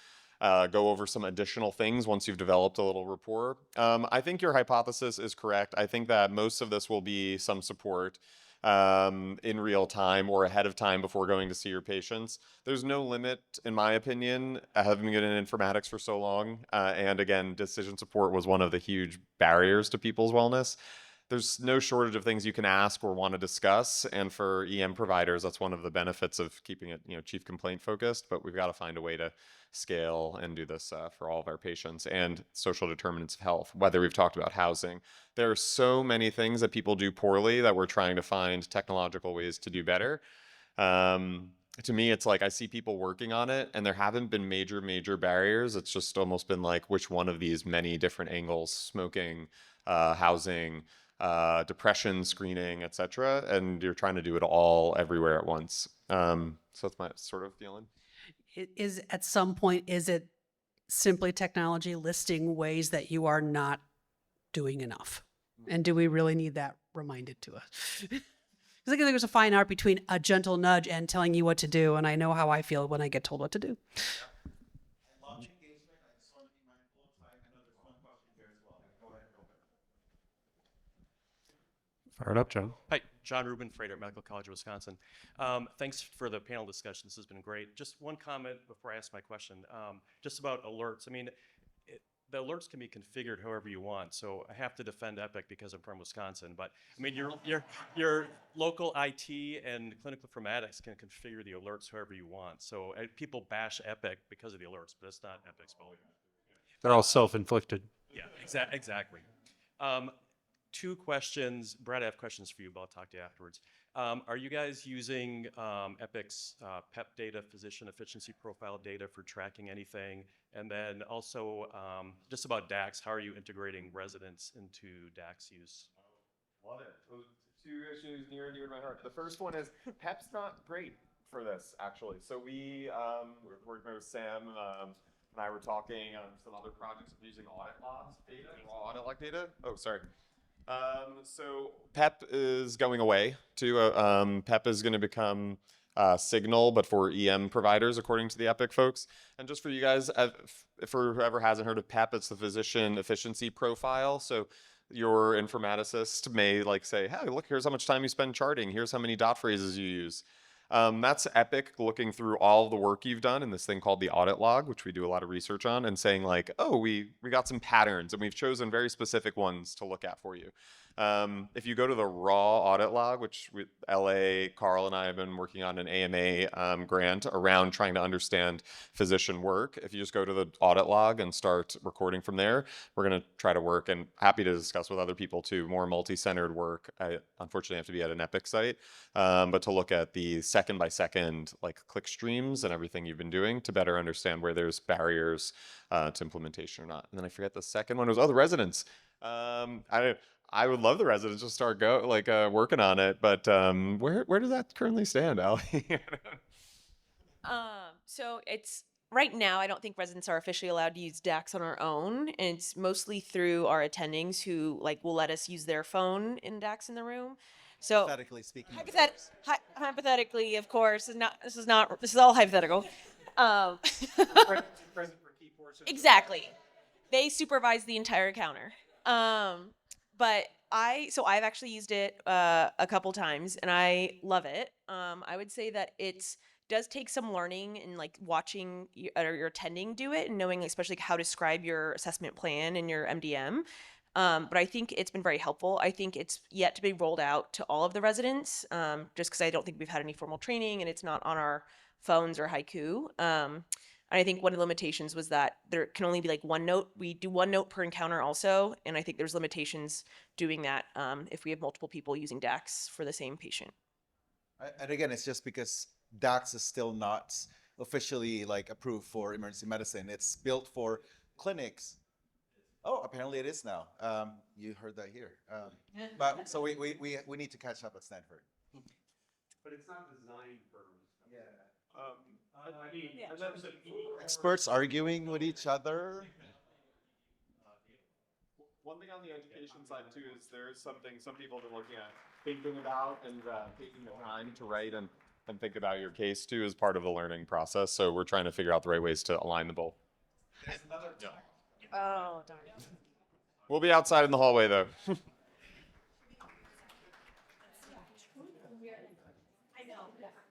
go over some additional things once you've developed a little rapport. I think your hypothesis is correct. I think that most of this will be some support in real time or ahead of time before going to see your patients. There's no limit, in my opinion, having been in informatics for so long. And again, decision support was one of the huge barriers to people's wellness. There's no shortage of things you can ask or want to discuss. And for EM providers, that's one of the benefits of keeping it, chief complaint focused. But we've got to find a way to scale and do this for all of our patients and social determinants of health, whether we've talked about housing. There are so many things that people do poorly that we're trying to find technological ways to do better. To me, it's like I see people working on it and there haven't been major barriers. It's just almost been like, which one of these many different angles, smoking, housing, depression screening, etc., and you're trying to do it all everywhere at once. So that's my sort of feeling. At some point, is it simply technology listing ways that you are not doing enough? And do we really need that reminded to us? Because I think there's a fine art between a gentle nudge and telling you what to do, and I know how I feel when I get told what to do. Launch engagement, I just want to be mindful of time. I know there's one question here as well. Go ahead and open. Fire it up, John. Hi, John Rubin, Freighter at Medical College of Wisconsin. Thanks for the panel discussion. This has been great. Just one comment before I ask my question, just about alerts. I mean, the alerts can be configured however you want. So I have to defend Epic because I'm from Wisconsin. But I mean, your local IT and clinical informatics can configure the alerts however you want. So people bash Epic because of the alerts, but it's not Epic's fault. They're all self-inflicted. Yeah, exactly. 2 questions. Brad, I have questions for you, but I'll talk to you afterwards. Are you guys using Epic's PEP data, physician efficiency profile data, for tracking anything? And then also, just about DAX, how are you integrating residents into DAX use? Love it. Those 2 issues near and dear to my heart. The first one is PEP's not great for this, actually. So we're working with Sam and I were talking on some other projects of using audit logs data, raw audit log data. Oh, sorry. So PEP is going away too. PEP is going to become Signal, but for EM providers, according to the Epic folks. And just for you guys, for whoever hasn't heard of PEP, it's the physician efficiency profile. So your informaticist may like say, hey, look, here's how much time you spend charting. Here's how many dot phrases you use. That's Epic looking through all the work you've done in this thing called the audit log, which we do a lot of research on, and saying like, oh, we got some patterns and we've chosen very specific ones to look at for you. If you go to the raw audit log, which LA, Carl and I have been working on an AMA grant around trying to understand physician work. If you just go to the audit log and start recording from there, we're going to try to work, and happy to discuss with other people too, more multi-centered work. I unfortunately have to be at an Epic site, but to look at the second by second like click streams and everything you've been doing to better understand where there's barriers to implementation or not. And then I forget the second one was, the residents. I would love the residents to start working on it, but where does that currently stand, Ali? So it's right now, I don't think residents are officially allowed to use DAX on our own. And it's mostly through our attendings who will let us use their phone in DAX in the room. So Hypothetically speaking. hypothetically, of course, this is all hypothetical. Exactly. They supervise the entire counter. But I've actually used it a couple times and I love it. I would say that it does take some learning and watching your attending do it and knowing especially how to scribe your assessment plan and your MDM. But I think it's been very helpful. I think it's yet to be rolled out to all of the residents, just because I don't think we've had any formal training and it's not on our phones or Haiku. And I think one of the limitations was that there can only be one note. We do one note per encounter also, and I think there's limitations doing that if we have multiple people using DAX for the same patient. And again, it's just because DAX is still not officially approved for emergency medicine. It's built for clinics. Oh, apparently it is now. You heard that here. But so we need to catch up at Stanford. But it's not designed for. Yeah. I mean, Experts arguing with each other. One thing on the education side too is there is something some people have been looking at, thinking about, and taking the time to write and think about your case too as part of the learning process. So we're trying to figure out the right ways to align the both. Oh, darn. We'll be outside in the hallway though.